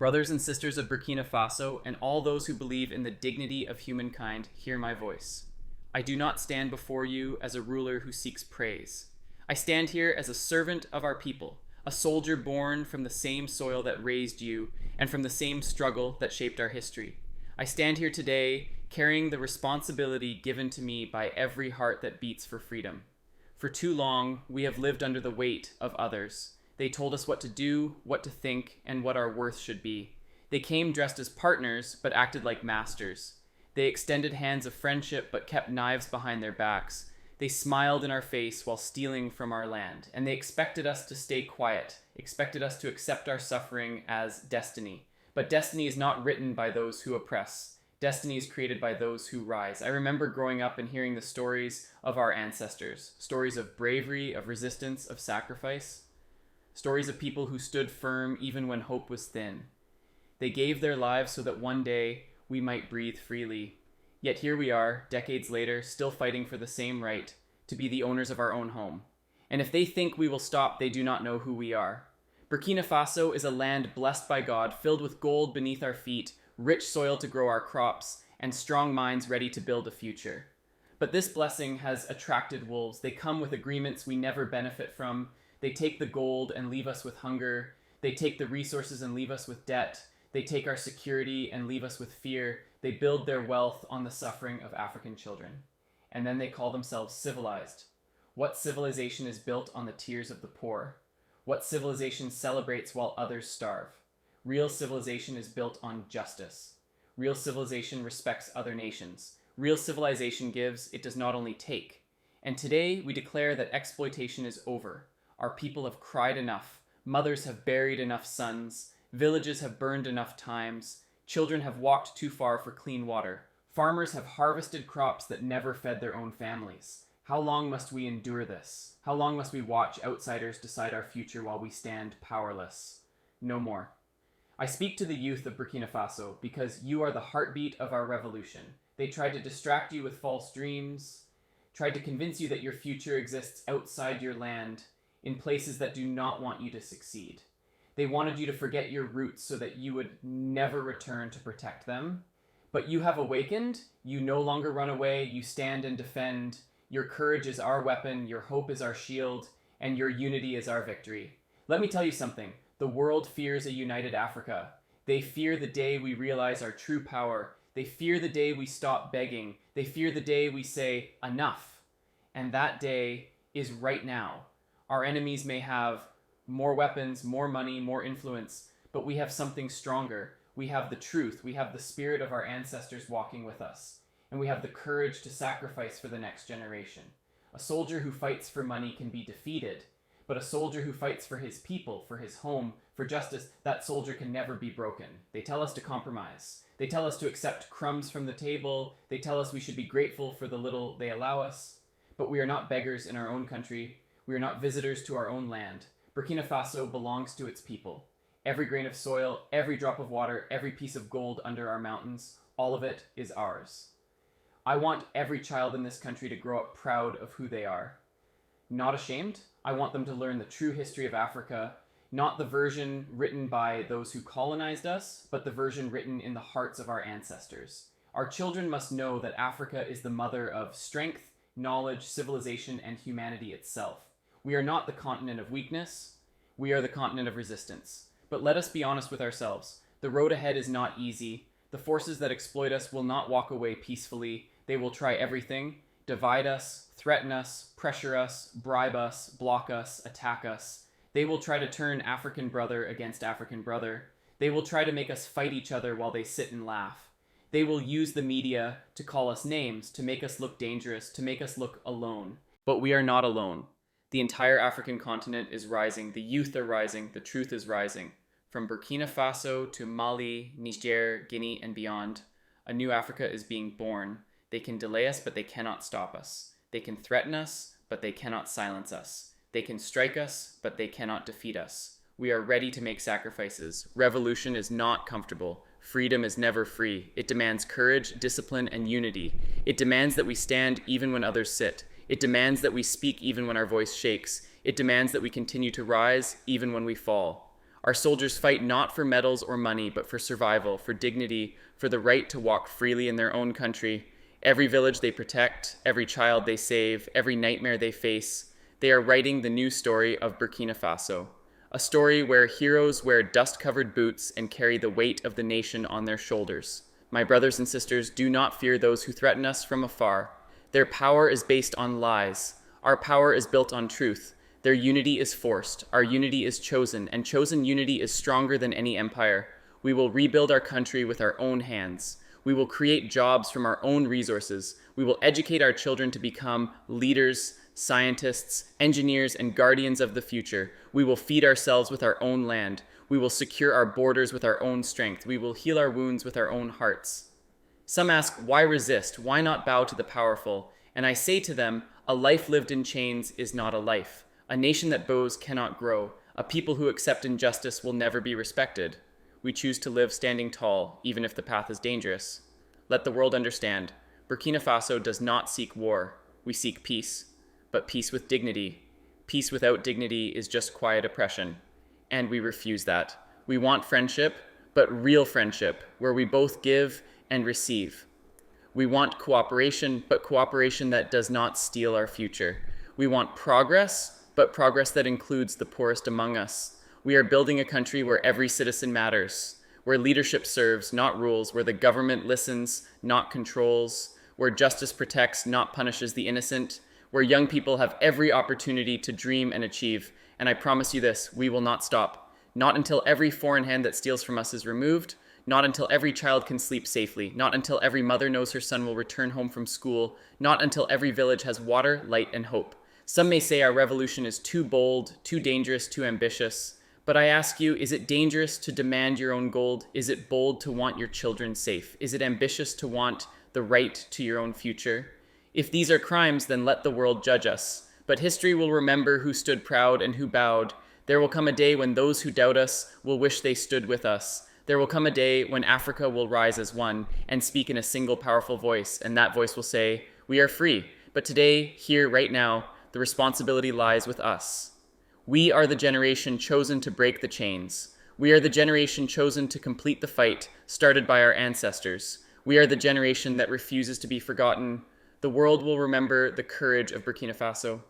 Brothers and sisters of Burkina Faso, and all those who believe in the dignity of humankind, hear my voice. I do not stand before you as a ruler who seeks praise. I stand here as a servant of our people, a soldier born from the same soil that raised you and from the same struggle that shaped our history. I stand here today carrying the responsibility given to me by every heart that beats for freedom. For too long, we have lived under the weight of others. They told us what to do, what to think, and what our worth should be. They came dressed as partners, but acted like masters. They extended hands of friendship, but kept knives behind their backs. They smiled in our face while stealing from our land, and they expected us to stay quiet, expected us to accept our suffering as destiny. But destiny is not written by those who oppress. Destiny is created by those who rise. I remember growing up and hearing the stories of our ancestors, stories of bravery, of resistance, of sacrifice. Stories of people who stood firm even when hope was thin. They gave their lives so that one day we might breathe freely. Yet here we are, decades later, still fighting for the same right to be the owners of our own home. And if they think we will stop, they do not know who we are. Burkina Faso is a land blessed by God, filled with gold beneath our feet, rich soil to grow our crops, and strong minds ready to build a future. But this blessing has attracted wolves. They come with agreements we never benefit from. They take the gold and leave us with hunger. They take the resources and leave us with debt. They take our security and leave us with fear. They build their wealth on the suffering of African children. And then they call themselves civilized. What civilization is built on the tears of the poor? What civilization celebrates while others starve? Real civilization is built on justice. Real civilization respects other nations. Real civilization gives, it does not only take. And today we declare that exploitation is over. Our people have cried enough. Mothers have buried enough sons. Villages have burned enough times. Children have walked too far for clean water. Farmers have harvested crops that never fed their own families. How long must we endure this? How long must we watch outsiders decide our future while we stand powerless? No more. I speak to the youth of Burkina Faso because you are the heartbeat of our revolution. They tried to distract you with false dreams, tried to convince you that your future exists outside your land, in places that do not want you to succeed. They wanted you to forget your roots so that you would never return to protect them. But you have awakened. You no longer run away. You stand and defend. Your courage is our weapon. Your hope is our shield. And your unity is our victory. Let me tell you something. The world fears a united Africa. They fear the day we realize our true power. They fear the day we stop begging. They fear the day we say, enough. And that day is right now. Our enemies may have more weapons, more money, more influence, but we have something stronger. We have the truth. We have the spirit of our ancestors walking with us. And we have the courage to sacrifice for the next generation. A soldier who fights for money can be defeated, but a soldier who fights for his people, for his home, for justice, that soldier can never be broken. They tell us to compromise. They tell us to accept crumbs from the table. They tell us we should be grateful for the little they allow us. But we are not beggars in our own country. We are not visitors to our own land. Burkina Faso belongs to its people. Every grain of soil, every drop of water, every piece of gold under our mountains, all of it is ours. I want every child in this country to grow up proud of who they are. Not ashamed. I want them to learn the true history of Africa, not the version written by those who colonized us, but the version written in the hearts of our ancestors. Our children must know that Africa is the mother of strength, knowledge, civilization, and humanity itself. We are not the continent of weakness. We are the continent of resistance. But let us be honest with ourselves. The road ahead is not easy. The forces that exploit us will not walk away peacefully. They will try everything: divide us, threaten us, pressure us, bribe us, block us, attack us. They will try to turn African brother against African brother. They will try to make us fight each other while they sit and laugh. They will use the media to call us names, to make us look dangerous, to make us look alone. But we are not alone. The entire African continent is rising. The youth are rising. The truth is rising. From Burkina Faso to Mali, Niger, Guinea, and beyond, a new Africa is being born. They can delay us, but they cannot stop us. They can threaten us, but they cannot silence us. They can strike us, but they cannot defeat us. We are ready to make sacrifices. Revolution is not comfortable. Freedom is never free. It demands courage, discipline, and unity. It demands that we stand even when others sit. It demands that we speak even when our voice shakes. It demands that we continue to rise even when we fall. Our soldiers fight not for medals or money, but for survival, for dignity, for the right to walk freely in their own country. Every village they protect, every child they save, every nightmare they face, they are writing the new story of Burkina Faso. A story where heroes wear dust-covered boots and carry the weight of the nation on their shoulders. My brothers and sisters, do not fear those who threaten us from afar. Their power is based on lies. Our power is built on truth. Their unity is forced. Our unity is chosen, and chosen unity is stronger than any empire. We will rebuild our country with our own hands. We will create jobs from our own resources. We will educate our children to become leaders, scientists, engineers, and guardians of the future. We will feed ourselves with our own land. We will secure our borders with our own strength. We will heal our wounds with our own hearts. Some ask, why resist? Why not bow to the powerful? And I say to them, a life lived in chains is not a life. A nation that bows cannot grow. A people who accept injustice will never be respected. We choose to live standing tall, even if the path is dangerous. Let the world understand, Burkina Faso does not seek war. We seek peace, but peace with dignity. Peace without dignity is just quiet oppression, and we refuse that. We want friendship, but real friendship, where we both give and receive. We want cooperation, but cooperation that does not steal our future. We want progress, but progress that includes the poorest among us. We are building a country where every citizen matters, where leadership serves, not rules, where the government listens, not controls, where justice protects, not punishes the innocent, where young people have every opportunity to dream and achieve. And I promise you this, we will not stop. Not until every foreign hand that steals from us is removed, not until every child can sleep safely, not until every mother knows her son will return home from school, not until every village has water, light, and hope. Some may say our revolution is too bold, too dangerous, too ambitious. But I ask you, is it dangerous to demand your own gold? Is it bold to want your children safe? Is it ambitious to want the right to your own future? If these are crimes, then let the world judge us. But history will remember who stood proud and who bowed. There will come a day when those who doubt us will wish they stood with us. There will come a day when Africa will rise as one and speak in a single powerful voice, and that voice will say, we are free. But today, here, right now, the responsibility lies with us. We are the generation chosen to break the chains. We are the generation chosen to complete the fight started by our ancestors. We are the generation that refuses to be forgotten. The world will remember the courage of Burkina Faso.